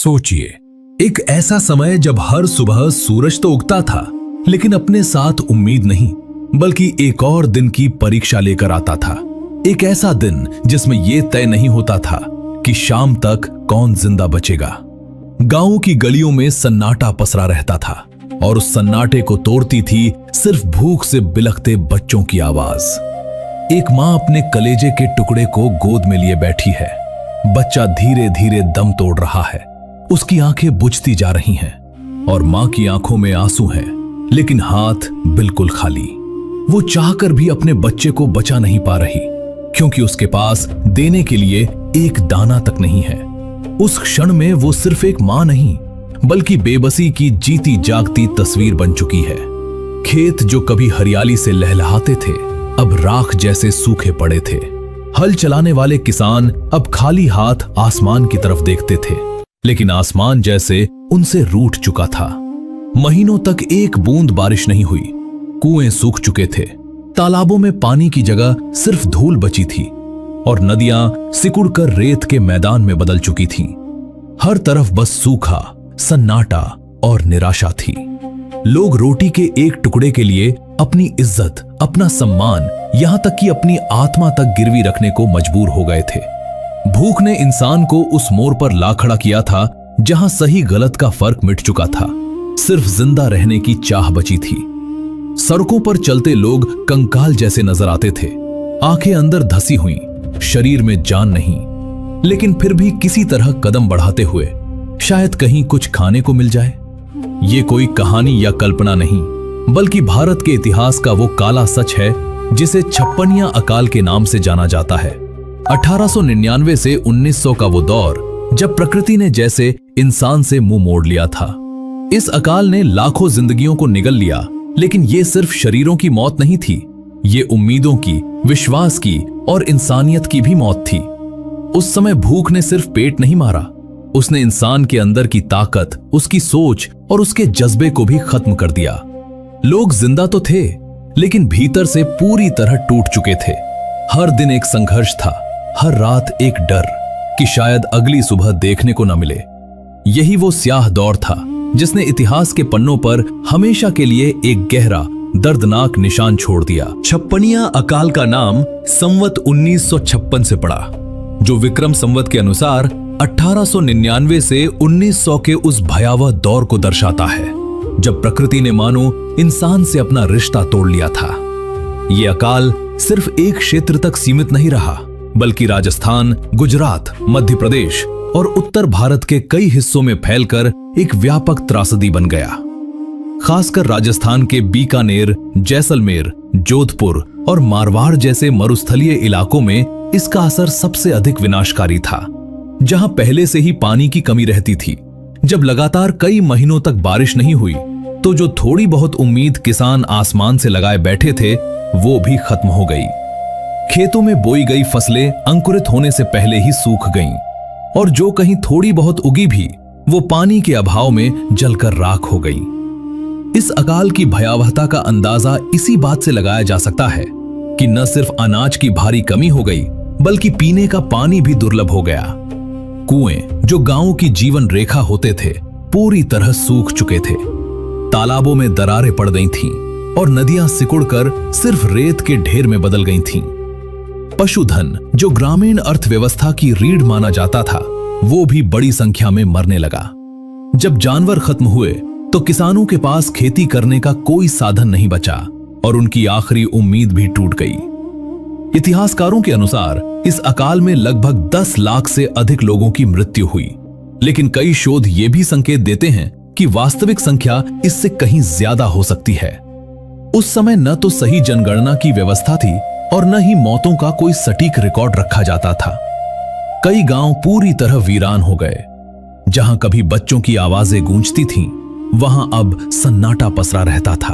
सोचिए, एक ऐसा समय जब हर सुबह सूरज तो उगता था, लेकिन अपने साथ उम्मीद नहीं बल्कि एक और दिन की परीक्षा लेकर आता था। एक ऐसा दिन जिसमें यह तय नहीं होता था कि शाम तक कौन जिंदा बचेगा। गांव की गलियों में सन्नाटा पसरा रहता था और उस सन्नाटे को तोड़ती थी सिर्फ भूख से बिलखते बच्चों की आवाज। एक मां अपने कलेजे के टुकड़े को गोद में लिए बैठी है। बच्चा धीरे धीरे दम तोड़ रहा है, उसकी आंखें बुझती जा रही हैं और मां की आंखों में आंसू हैं, लेकिन हाथ बिल्कुल खाली। वो चाहकर भी अपने बच्चे को बचा नहीं पा रही, क्योंकि उसके पास देने के लिए एक दाना तक नहीं है। उस क्षण में वो सिर्फ एक मां नहीं बल्कि बेबसी की जीती जागती तस्वीर बन चुकी है। खेत जो कभी हरियाली से लहलहाते थे अब राख जैसे सूखे पड़े थे। हल चलाने वाले किसान अब खाली हाथ आसमान की तरफ देखते थे, लेकिन आसमान जैसे उनसे रूठ चुका था। महीनों तक एक बूंद बारिश नहीं हुई, कुएं सूख चुके थे, तालाबों में पानी की जगह सिर्फ धूल बची थी और नदियां सिकुड़कर रेत के मैदान में बदल चुकी थीं। हर तरफ बस सूखा, सन्नाटा और निराशा थी। लोग रोटी के एक टुकड़े के लिए अपनी इज्जत, अपना सम्मान, यहां तक कि अपनी आत्मा तक गिरवी रखने को मजबूर हो गए थे। भूख ने इंसान को उस मोड़ पर ला खड़ा किया था जहां सही गलत का फर्क मिट चुका था, सिर्फ जिंदा रहने की चाह बची थी। सड़कों पर चलते लोग कंकाल जैसे नजर आते थे, आंखें अंदर धसी हुई, शरीर में जान नहीं, लेकिन फिर भी किसी तरह कदम बढ़ाते हुए शायद कहीं कुछ खाने को मिल जाए। ये कोई कहानी या कल्पना नहीं बल्कि भारत के इतिहास का वो काला सच है जिसे छप्पनिया अकाल के नाम से जाना जाता है। 1899 से 1900 का वो दौर जब प्रकृति ने जैसे इंसान से मुंह मोड़ लिया था। इस अकाल ने लाखों जिंदगियों को निगल लिया, लेकिन ये सिर्फ शरीरों की मौत नहीं थी, ये उम्मीदों की, विश्वास की और इंसानियत की भी मौत थी। उस समय भूख ने सिर्फ पेट नहीं मारा, उसने इंसान के अंदर की ताकत, उसकी सोच और उसके जज्बे को भी खत्म कर दिया। लोग जिंदा तो थे, लेकिन भीतर से पूरी तरह टूट चुके थे। हर दिन एक संघर्ष था, हर रात एक डर कि शायद अगली सुबह देखने को न मिले। यही वो स्याह दौर था जिसने इतिहास के पन्नों पर हमेशा के लिए एक गहरा, दर्दनाक निशान छोड़ दिया। छप्पनिया अकाल का नाम संवत 1956 से पड़ा, जो विक्रम संवत के अनुसार 1899 से 1900 के उस भयावह दौर को दर्शाता है जब प्रकृति ने मानो इंसान से अपना रिश्ता तोड़ लिया था। यह अकाल सिर्फ एक क्षेत्र तक सीमित नहीं रहा, बल्कि राजस्थान, गुजरात, मध्य प्रदेश और उत्तर भारत के कई हिस्सों में फैलकर एक व्यापक त्रासदी बन गया। खासकर राजस्थान के बीकानेर, जैसलमेर, जोधपुर और मारवाड़ जैसे मरुस्थलीय इलाकों में इसका असर सबसे अधिक विनाशकारी था, जहां पहले से ही पानी की कमी रहती थी। जब लगातार कई महीनों तक बारिश नहीं हुई, तो जो थोड़ी बहुत उम्मीद किसान आसमान से लगाए बैठे थे, वो भी खत्म हो गई। खेतों में बोई गई फसलें अंकुरित होने से पहले ही सूख गईं, और जो कहीं थोड़ी बहुत उगी भी, वो पानी के अभाव में जलकर राख हो गई। इस अकाल की भयावहता का अंदाजा इसी बात से लगाया जा सकता है कि न सिर्फ अनाज की भारी कमी हो गई, बल्कि पीने का पानी भी दुर्लभ हो गया। कुएं जो गांवों की जीवन रेखा होते थे, पूरी तरह सूख चुके थे। तालाबों में दरारें पड़ गई थीं और नदियां सिकुड़कर सिर्फ रेत के ढेर में बदल गई थीं। पशुधन जो ग्रामीण अर्थव्यवस्था की रीढ़ माना जाता था, वो भी बड़ी संख्या में मरने लगा। जब जानवर खत्म हुए तो किसानों के पास खेती करने का कोई साधन नहीं बचा और उनकी आखिरी उम्मीद भी टूट गई। इतिहासकारों के अनुसार इस अकाल में लगभग 10 लाख से अधिक लोगों की मृत्यु हुई, लेकिन कई शोध ये भी संकेत देते हैं कि वास्तविक संख्या इससे कहीं ज्यादा हो सकती है। उस समय न तो सही जनगणना की व्यवस्था थी और न ही मौतों का कोई सटीक रिकॉर्ड रखा जाता था। कई गांव पूरी तरह वीरान हो गए। जहां कभी बच्चों की आवाजें गूंजती थीं, वहां अब सन्नाटा पसरा रहता था।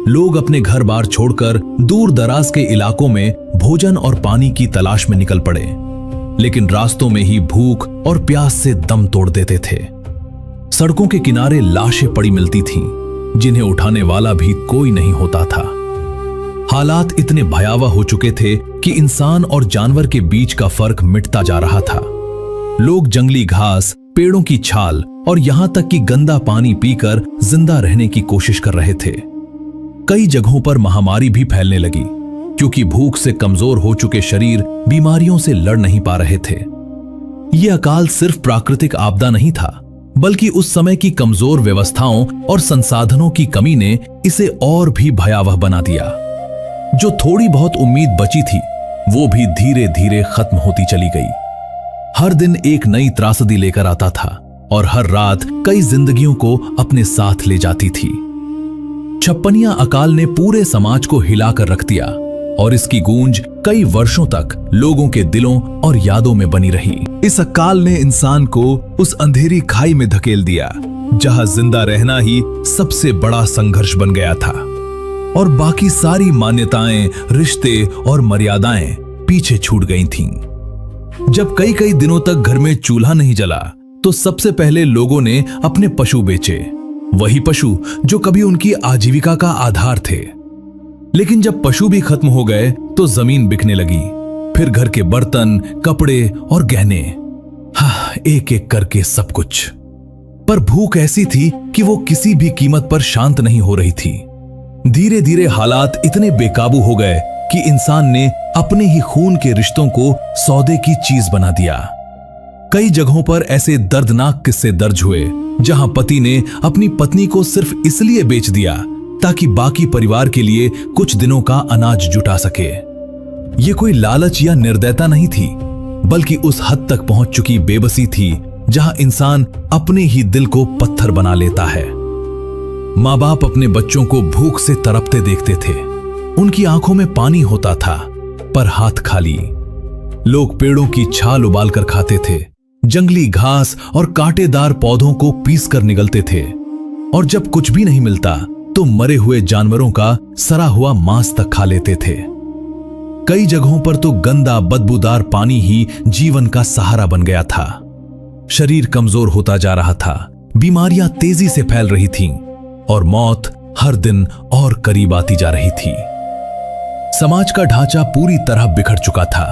लोग अपने घर बार छोड़कर दूर दराज के इलाकों में भोजन और पानी की तलाश में निकल पड़े, लेकिन रास्तों में ही भूख और प्यास से दम तोड़ देते थे। सड़कों के किनारे लाशें पड़ी मिलती थीं, जिन्हें उठाने वाला भी कोई नहीं होता था। हालात इतने भयावह हो चुके थे कि इंसान और जानवर के बीच का फर्क मिटता जा रहा था। लोग जंगली घास, पेड़ों की छाल और यहां तक कि गंदा पानी पीकर जिंदा रहने की कोशिश कर रहे थे। कई जगहों पर महामारी भी फैलने लगी, क्योंकि भूख से कमजोर हो चुके शरीर बीमारियों से लड़ नहीं पा रहे थे। यह अकाल सिर्फ प्राकृतिक आपदा नहीं था, बल्कि उस समय की कमजोर व्यवस्थाओं और संसाधनों की कमी ने इसे और भी भयावह बना दिया। जो थोड़ी बहुत उम्मीद बची थी, वो भी धीरे धीरे खत्म होती चली गई। हर दिन एक नई त्रासदी लेकर आता था और हर रात कई जिंदगियों को अपने साथ ले जाती थी। छप्पनिया अकाल ने पूरे समाज को हिलाकर रख दिया और इसकी गूंज कई वर्षों तक लोगों के दिलों और यादों में बनी रही। इस अकाल ने इंसान को उस अंधेरी खाई में धकेल दिया, जहां जिंदा रहना ही सबसे बड़ा संघर्ष बन गया था और बाकी सारी मान्यताएं, रिश्ते और मर्यादाएं पीछे छूट गई थीं। जब कई कई दिनों तक घर में चूल्हा नहीं जला, तो सबसे पहले लोगों ने अपने पशु बेचे, वही पशु जो कभी उनकी आजीविका का आधार थे। लेकिन जब पशु भी खत्म हो गए तो जमीन बिकने लगी, फिर घर के बर्तन, कपड़े और गहने, एक एक करके सब कुछ। पर भूख ऐसी थी कि वो किसी भी कीमत पर शांत नहीं हो रही थी। धीरे धीरे हालात इतने बेकाबू हो गए कि इंसान ने अपने ही खून के रिश्तों को सौदे की चीज बना दिया। कई जगहों पर ऐसे दर्दनाक किस्से दर्ज हुए, जहां पति ने अपनी पत्नी को सिर्फ इसलिए बेच दिया ताकि बाकी परिवार के लिए कुछ दिनों का अनाज जुटा सके। ये कोई लालच या निर्दयता नहीं थी, बल्कि उस हद तक पहुंच चुकी बेबसी थी जहां इंसान अपने ही दिल को पत्थर बना लेता है। माँ बाप अपने बच्चों को भूख से तड़पते देखते थे, उनकी आंखों में पानी होता था, पर हाथ खाली। लोग पेड़ों की छाल उबालकर खाते थे, जंगली घास और कांटेदार पौधों को पीस कर निगलते थे, और जब कुछ भी नहीं मिलता तो मरे हुए जानवरों का सड़ा हुआ मांस तक खा लेते थे। कई जगहों पर तो गंदा बदबूदार पानी ही जीवन का सहारा बन गया था। शरीर कमजोर होता जा रहा था, बीमारियां तेजी से फैल रही थीं और मौत हर दिन और करीब आती जा रही थी। समाज का ढांचा पूरी तरह बिखर चुका था।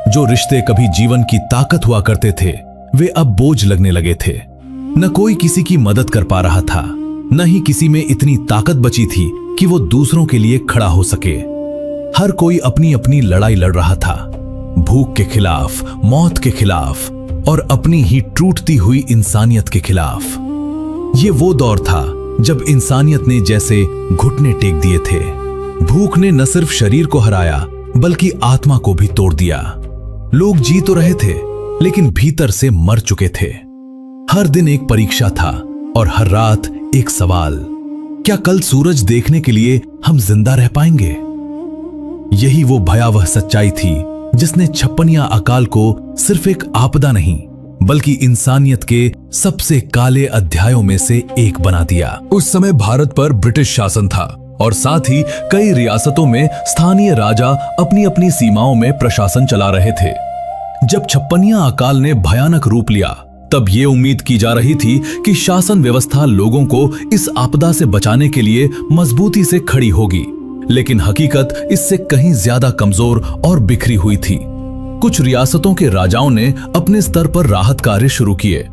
जो रिश्ते कभी जीवन की ताकत हुआ करते थे, वे अब बोझ लगने लगे थे। न कोई किसी की मदद कर पा रहा था, न ही किसी में इतनी ताकत बची थी कि वो दूसरों के लिए खड़ा हो सके। हर कोई अपनी अपनी लड़ाई लड़ रहा था, भूख के खिलाफ, मौत के खिलाफ और अपनी ही टूटती हुई इंसानियत के खिलाफ। ये वो दौर था जब इंसानियत ने जैसे घुटने टेक दिए थे। भूख ने न सिर्फ शरीर को हराया, बल्कि आत्मा को भी तोड़ दिया। लोग जी तो रहे थे, लेकिन भीतर से मर चुके थे। हर दिन एक परीक्षा था और हर रात एक सवाल, क्या कल सूरज देखने के लिए हम जिंदा रह पाएंगे? यही वो भयावह सच्चाई थी जिसने छप्पनिया अकाल को सिर्फ एक आपदा नहीं, बल्कि इंसानियत के सबसे काले अध्यायों में से एक बना दिया। उस समय भारत पर ब्रिटिश शासन था और साथ ही कई रियासतों में स्थानीय राजा अपनी अपनी सीमाओं में प्रशासन चला रहे थे। जब छप्पनिया अकाल ने भयानक रूप लिया, तब ये उम्मीद की जा रही थी कि शासन व्यवस्था लोगों को इस आपदा से बचाने के लिए मजबूती से खड़ी होगी, लेकिन हकीकत इससे कहीं ज्यादा कमजोर और बिखरी हुई थी। कुछ रियासतों के राजाओं ने अपने स्तर पर राहत कार्य शुरू किए।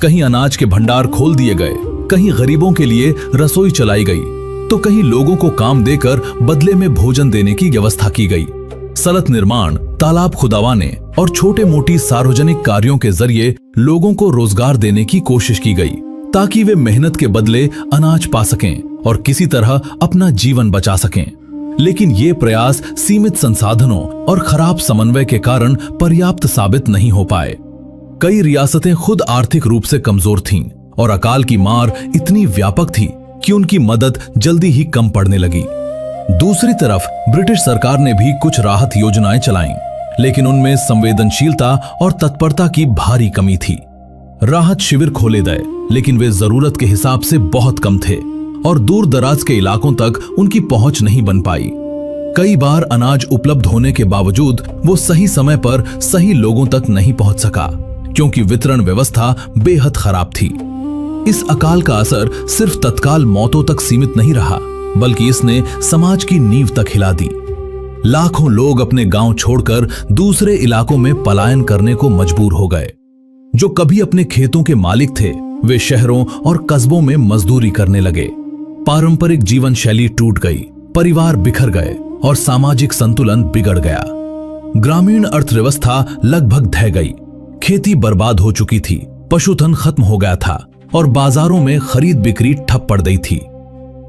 कहीं अनाज के भंडार खोल दिए गए, कहीं गरीबों के लिए रसोई चलाई गई, तो कहीं लोगों को काम देकर बदले में भोजन देने की व्यवस्था की गई। सड़क निर्माण, तालाब खुदावाने और छोटे मोटी सार्वजनिक कार्यों के जरिए लोगों को रोजगार देने की कोशिश की गई, ताकि वे मेहनत के बदले अनाज पा सकें और किसी तरह अपना जीवन बचा सकें। लेकिन ये प्रयास सीमित संसाधनों और खराब समन्वय के कारण पर्याप्त साबित नहीं हो पाए। कई रियासतें खुद आर्थिक रूप से कमजोर थीं और अकाल की मार इतनी व्यापक थी कि उनकी मदद जल्दी ही कम पड़ने लगी। दूसरी तरफ ब्रिटिश सरकार ने भी कुछ राहत योजनाएं चलाईं, लेकिन उनमें संवेदनशीलता और तत्परता की भारी कमी थी। राहत शिविर खोले गए, लेकिन वे जरूरत के हिसाब से बहुत कम थे और दूर दराज के इलाकों तक उनकी पहुंच नहीं बन पाई। कई बार अनाज उपलब्ध होने के बावजूद वो सही समय पर सही लोगों तक नहीं पहुंच सका, क्योंकि वितरण व्यवस्था बेहद खराब थी। इस अकाल का असर सिर्फ तत्काल मौतों तक सीमित नहीं रहा, बल्कि इसने समाज की नींव तक हिला दी। लाखों लोग अपने गांव छोड़कर दूसरे इलाकों में पलायन करने को मजबूर हो गए। जो कभी अपने खेतों के मालिक थे, वे शहरों और कस्बों में मजदूरी करने लगे। पारंपरिक जीवन शैली टूट गई, परिवार बिखर गए और सामाजिक संतुलन बिगड़ गया। ग्रामीण अर्थव्यवस्था लगभग ढह गई, खेती बर्बाद हो चुकी थी, पशुधन खत्म हो गया था और बाजारों में खरीद बिक्री ठप पड़ गई थी।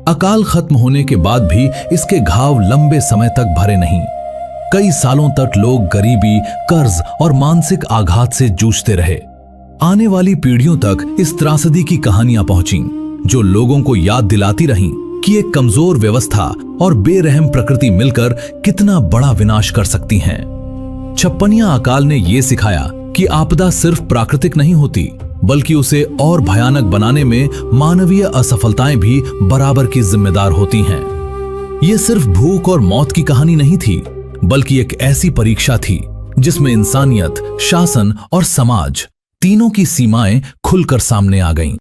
अकाल खत्म होने के बाद भी इसके घाव लंबे समय तक भरे नहीं। कई सालों तक लोग गरीबी, कर्ज और मानसिक आघात से जूझते रहे। आने वाली पीढ़ियों तक इस त्रासदी की कहानियां पहुंची, जो लोगों को याद दिलाती रहीं कि एक कमजोर व्यवस्था और बेरहम प्रकृति मिलकर कितना बड़ा विनाश कर सकती हैं। छप्पनिया अकाल ने यह सिखाया कि आपदा सिर्फ प्राकृतिक नहीं होती, बल्कि उसे और भयानक बनाने में मानवीय असफलताएं भी बराबर की जिम्मेदार होती हैं। यह सिर्फ भूख और मौत की कहानी नहीं थी, बल्कि एक ऐसी परीक्षा थी जिसमें इंसानियत, शासन और समाज तीनों की सीमाएं खुलकर सामने आ गईं।